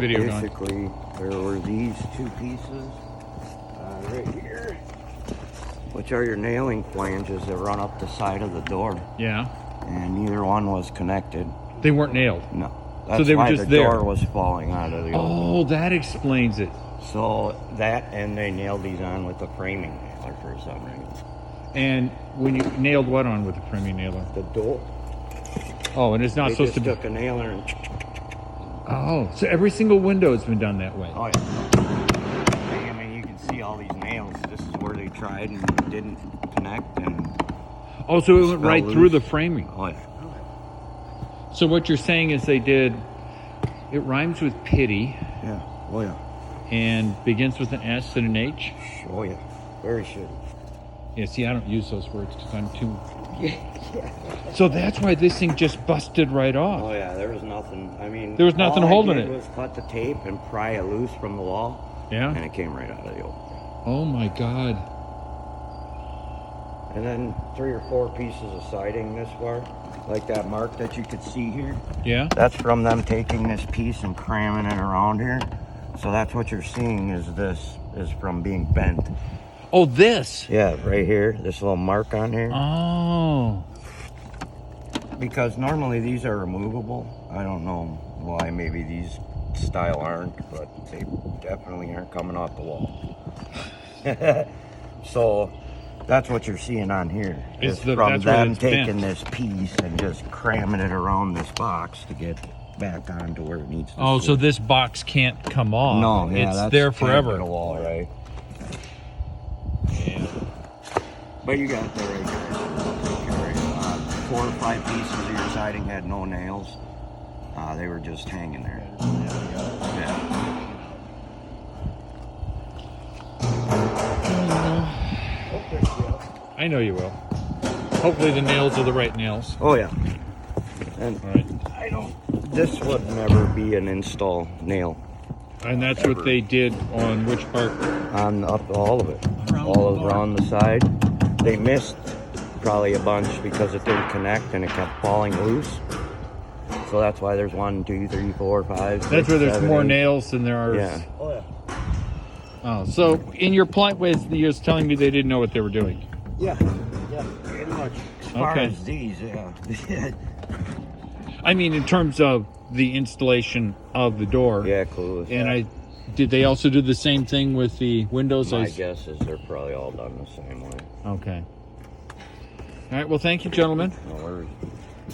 Video going. Basically, there were these two pieces right here, which are your nailing flanges that run up the side of the door. Yeah. And neither one was connected. They weren't nailed. No. That's So they were why just the there. door was falling out of the oven. Oh, that explains it. So that, and they nailed these on with a framing nailer for some reason. And when you nailed what on with the framing nailer? The door. Oh, and it's not They supposed just to be. took a nailer and. Oh, so every single window has been done that way. Oh yeah. I mean, you can see all these nails. This is where they tried and didn't connect, and. Oh, so it went right loose. through the framing. Oh yeah. So what you're saying is they did. It rhymes with pity. Yeah. Oh yeah. And begins with an S and an H. Oh yeah. Very shitty. Yeah, see, I don't use those words because I'm too. Yeah. So that's why this thing just busted right off. Oh yeah, there was nothing. I mean, There was nothing all holding I did it. was cut the tape and pry it loose from the wall, Yeah. and it came right out of the oven. Oh my God. And then 3 or 4 pieces of siding this far, like that mark that you could see here. Yeah. That's from them taking this piece and cramming it around here. So that's what you're seeing is this is from being bent. Oh, this. Yeah, right here, this little mark on here. Oh. Because normally these are removable. I don't know why maybe these style aren't, but they definitely aren't coming off the wall. So that's what you're seeing on here. It's Is the- from that's where them it's taking bent. this piece and just cramming it around this box to get back onto where it needs to Oh, sit. so this box can't come off. No, yeah, it's that's there pinned to forever. the wall, right? Yeah. But you got it there right there. 4 or 5 pieces of your siding had no nails. They were just hanging there. Yeah. I know you will. Hopefully the nails are the right nails. Oh yeah. And All right. I don't. This would never be an install nail. And that's what they did on which part? On up all of it, Around all the bar. around the side. They missed probably a bunch because it didn't connect and it kept falling loose. So that's why there's 1, 2, 3, 4, 5. That's 6, where there's 7, more 8. nails than there are. Yeah. Oh yeah. Oh, so in your plight ways, you're telling me they didn't know what they were doing. Yeah. Yeah. Pretty much. As far Okay. as these, yeah. I mean, in terms of the installation of the door. Yeah, cool. And did they also do the same thing with the windows? My guess is they're probably all done the same way. Okay. All right. Well, thank you, gentlemen. No worries.